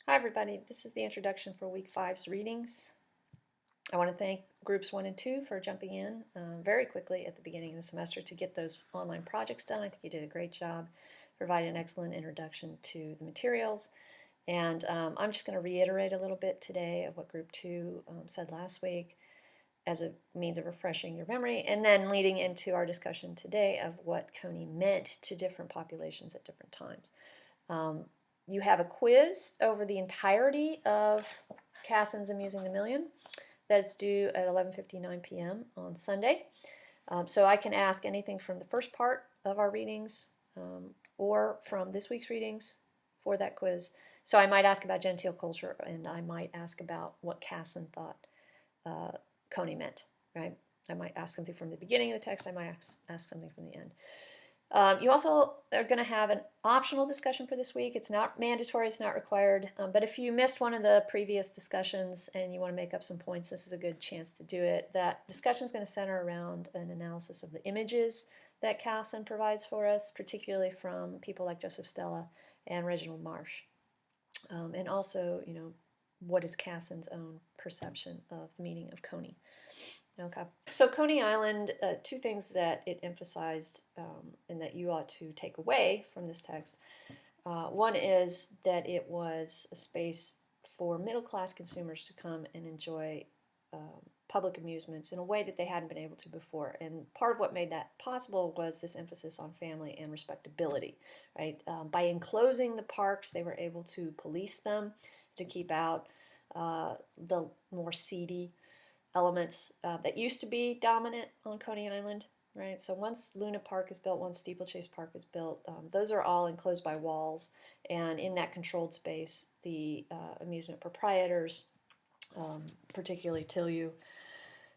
Hi everybody, this is the introduction for week 5's readings. I want to thank groups 1 and 2 for jumping in very quickly at the beginning of the semester to get those online projects done. I think you did a great job, providing an excellent introduction to the materials. And I'm just going to reiterate a little bit today of what group 2 said last week as a means of refreshing your memory, and then leading into our discussion today of what Coney meant to different populations at different times. You have a quiz over the entirety of Kasson's Amusing the Million that's due at 11:59 p.m. on Sunday. So I can ask anything from the first part of our readings or from this week's readings for that quiz. So I might ask about genteel culture, and I might ask about what Kasson thought Coney meant, right? I might ask something from the beginning of the text. I might ask something from the end. You also are going to have an optional discussion for this week. It's not mandatory, it's not required, but if you missed one of the previous discussions and you want to make up some points, this is a good chance to do it. That discussion is going to center around an analysis of the images that Kasson provides for us, particularly from people like Joseph Stella and Reginald Marsh. And also, what is Kasson's own perception of the meaning of Coney? Okay. So Coney Island, two things that it emphasized and that you ought to take away from this text. One is that it was a space for middle-class consumers to come and enjoy public amusements in a way that they hadn't been able to before. And part of what made that possible was this emphasis on family and respectability, right? By enclosing the parks, they were able to police them, to keep out the more seedy elements that used to be dominant on Coney Island, right? So once Luna Park is built, once Steeplechase Park is built, those are all enclosed by walls, and in that controlled space, the amusement proprietors, particularly Tillyou,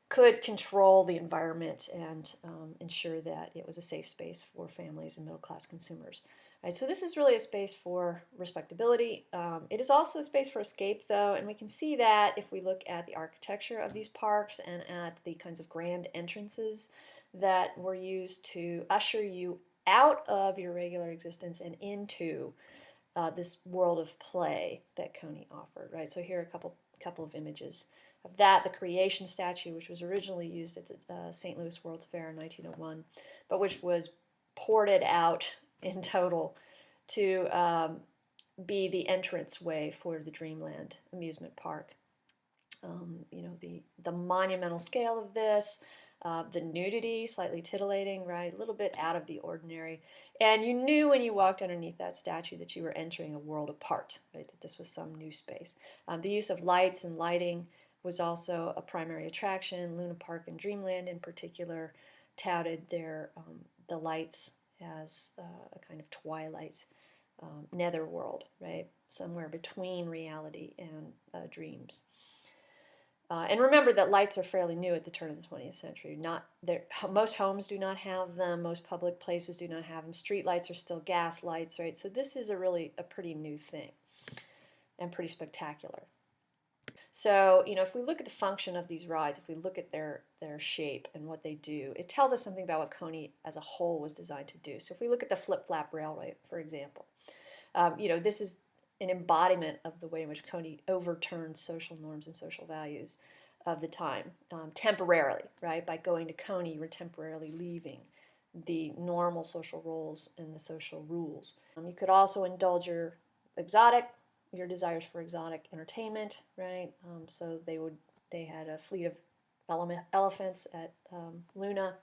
could control the environment and ensure that it was a safe space for families and middle-class consumers. Right, so this is really a space for respectability. It is also a space for escape, though, and we can see that if we look at the architecture of these parks and at the kinds of grand entrances that were used to usher you out of your regular existence and into this world of play that Coney offered. Right, so here are a couple of images of that. The creation statue, which was originally used at the St. Louis World's Fair in 1901, but which was ported out in total to be the entrance way for the Dreamland amusement park. The monumental scale of this, the nudity, slightly titillating, right? A little bit out of the ordinary. And you knew when you walked underneath that statue that you were entering a world apart, right? That this was some new space. The use of lights and lighting was also a primary attraction. Luna Park and Dreamland in particular touted the lights as a kind of twilight netherworld, right? Somewhere between reality and dreams. And remember that lights are fairly new at the turn of the 20th century. Most homes do not have them. Most public places do not have them. Street lights are still gas lights, right? So this is a pretty new thing and pretty spectacular. So, if we look at the function of these rides, if we look at their shape and what they do, it tells us something about what Coney as a whole was designed to do. So if we look at the flip-flap railway, for example, this is an embodiment of the way in which Coney overturned social norms and social values of the time, temporarily, right? By going to Coney, you were temporarily leaving the normal social roles and the social rules. You could also indulge your desires for exotic entertainment, right? So they had a fleet of elephants at Luna,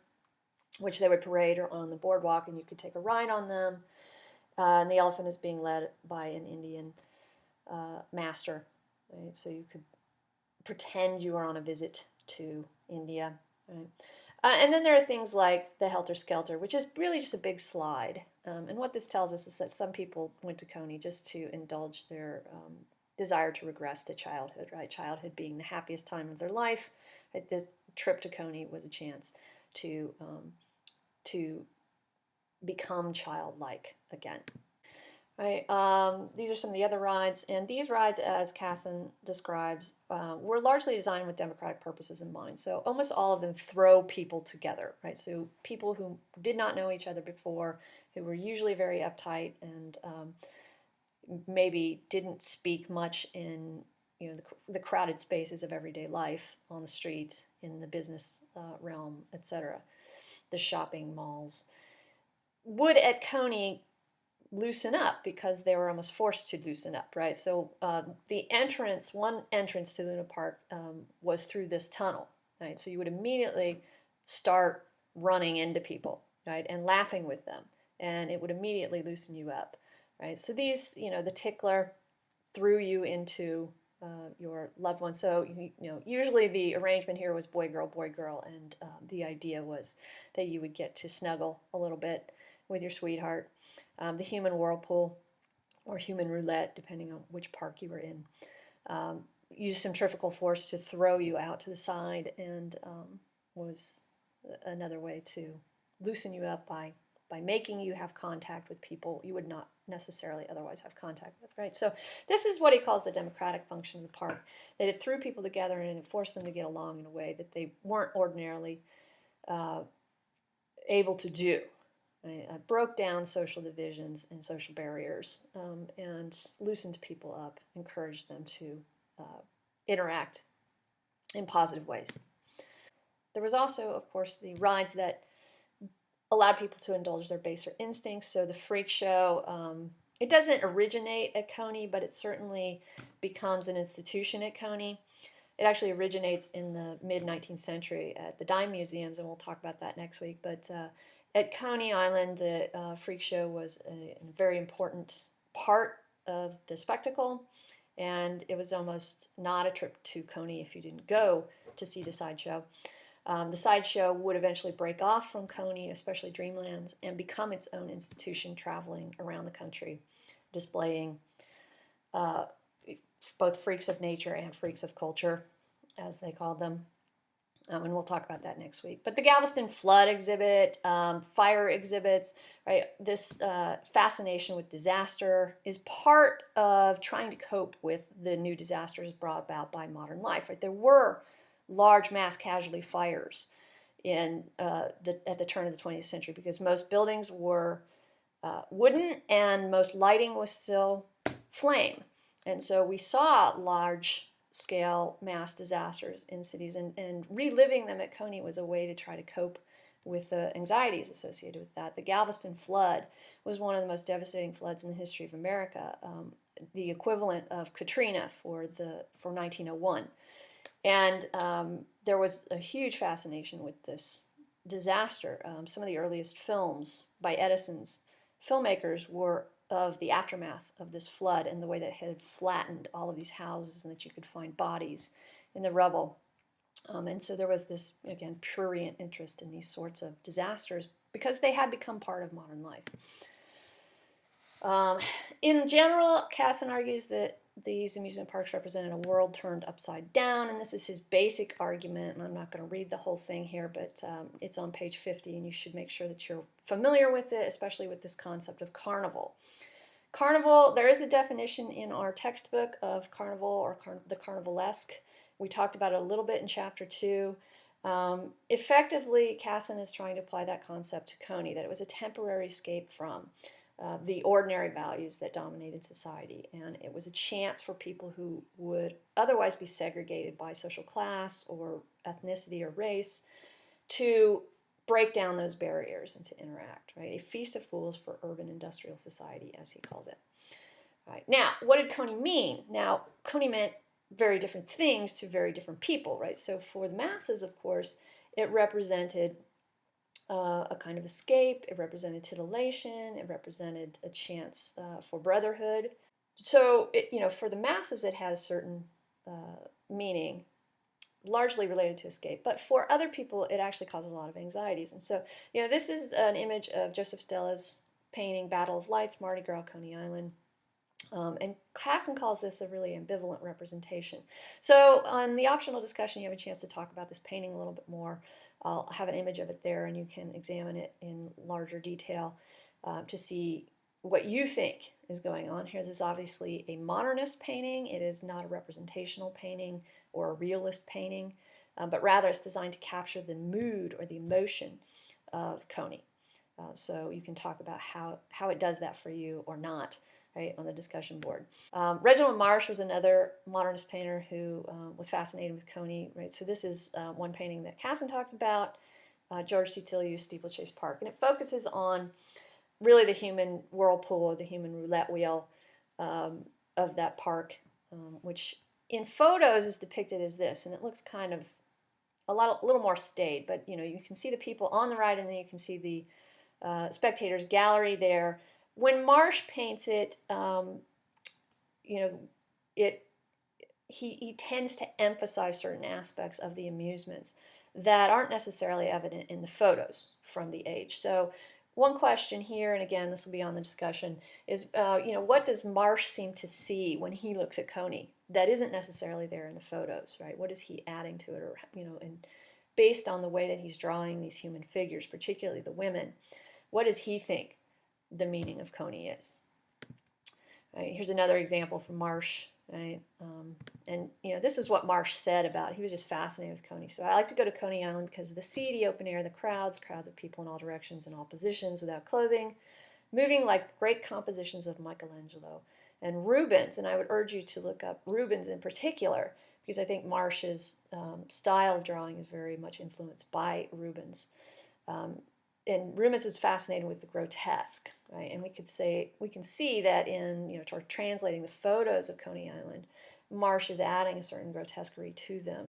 which they would parade on the boardwalk, and you could take a ride on them. And the elephant is being led by an Indian master, right? So you could pretend you are on a visit to India, right? And then there are things like the Helter Skelter, which is really just a big slide. And what this tells us is that some people went to Coney just to indulge their desire to regress to childhood, right? Childhood being the happiest time of their life. Right? This trip to Coney was a chance to become childlike again. Right. These are some of the other rides, and these rides, as Kasson describes, were largely designed with democratic purposes in mind. So almost all of them throw people together, right? So people who did not know each other before, who were usually very uptight and maybe didn't speak much in the crowded spaces of everyday life, on the street, in the business realm, etc., the shopping malls, would at Coney loosen up because they were almost forced to loosen up, right? So one entrance to Luna Park was through this tunnel, right? So you would immediately start running into people, right, and laughing with them, and it would immediately loosen you up, right? So these, the tickler threw you into your loved one. So usually the arrangement here was boy, girl, and the idea was that you would get to snuggle a little bit with your sweetheart. The human whirlpool or human roulette, depending on which park you were in, used centrifugal force to throw you out to the side, and was another way to loosen you up by making you have contact with people you would not necessarily otherwise have contact with, right? So this is what he calls the democratic function of the park, that it threw people together and it forced them to get along in a way that they weren't ordinarily able to do. Right? Broke down social divisions and social barriers, and loosened people up, encouraged them to interact in positive ways. There was also, of course, the rides that allowed people to indulge their baser instincts. So the freak show, it doesn't originate at Coney, but it certainly becomes an institution at Coney. It actually originates in the mid-19th century at the dime museums, and we'll talk about that next week. But at Coney Island, the freak show was a very important part of the spectacle, and it was almost not a trip to Coney if you didn't go to see the sideshow. The sideshow would eventually break off from Coney, especially Dreamlands, and become its own institution, traveling around the country, displaying both freaks of nature and freaks of culture, as they called them. And we'll talk about that next week. But the Galveston flood exhibit, fire exhibits, right? This fascination with disaster is part of trying to cope with the new disasters brought about by modern life, right? There were large mass casualty fires at the turn of the 20th century because most buildings were wooden and most lighting was still flame. And so we saw large scale mass disasters in cities, and reliving them at Coney was a way to try to cope with the anxieties associated with that. The Galveston flood was one of the most devastating floods in the history of America, the equivalent of Katrina for 1901. And there was a huge fascination with this disaster. Some of the earliest films by Edison's filmmakers were of the aftermath of this flood and the way that it had flattened all of these houses and that you could find bodies in the rubble. And so there was this, again, prurient interest in these sorts of disasters because they had become part of modern life. In general, Kasson argues that these amusement parks represented a world turned upside down, and this is his basic argument, and I'm not going to read the whole thing here, but it's on page 50, and you should make sure that you're familiar with it, especially with this concept of carnival. Carnival, there is a definition in our textbook of carnival, or the carnivalesque. We talked about it a little bit in chapter 2. Effectively, Kasson is trying to apply that concept to Coney, that it was a temporary escape from the ordinary values that dominated society, and it was a chance for people who would otherwise be segregated by social class or ethnicity or race to break down those barriers and to interact, right? A feast of fools for urban industrial society, as he calls it. All right. Now, what did Coney mean? Now, Coney meant very different things to very different people, right? So for the masses, of course, it represented a kind of escape, it represented titillation, it represented a chance for brotherhood. So, for the masses, it had a certain meaning, largely related to escape. But for other people, it actually caused a lot of anxieties. And so, this is an image of Joseph Stella's painting Battle of Lights, Mardi Gras, Coney Island. And Kasson calls this a really ambivalent representation. So on the optional discussion, you have a chance to talk about this painting a little bit more. I'll have an image of it there, and you can examine it in larger detail to see what you think is going on here. This is obviously a modernist painting. It is not a representational painting or a realist painting, but rather it's designed to capture the mood or the emotion of Coney. So you can talk about how it does that for you or not. right, on the discussion board. Reginald Marsh was another modernist painter who was fascinated with Coney, right? So this is one painting that Kasson talks about, George C. Tilley's Steeplechase Park, and it focuses on really the human whirlpool, or the human roulette wheel of that park, which in photos is depicted as this, and it looks kind of a little more staid, but you can see the people on the ride, and then you can see the spectators gallery there. When Marsh paints it, he tends to emphasize certain aspects of the amusements that aren't necessarily evident in the photos from the age. So one question here, and again, this will be on the discussion, is what does Marsh seem to see when he looks at Coney that isn't necessarily there in the photos, right? What is he adding to it, or and based on the way that he's drawing these human figures, particularly the women, what does he think the meaning of Coney is? Right, here's another example from Marsh. Right, and this is what Marsh said about it. He was just fascinated with Coney. So I like to go to Coney Island because of the sea, the open air, the crowds of people in all directions and all positions without clothing, moving like great compositions of Michelangelo and Rubens. And I would urge you to look up Rubens in particular, because I think Marsh's style of drawing is very much influenced by Rubens. And Rubens was fascinated with the grotesque, right? And we can see that in translating the photos of Coney Island, Marsh is adding a certain grotesquerie to them.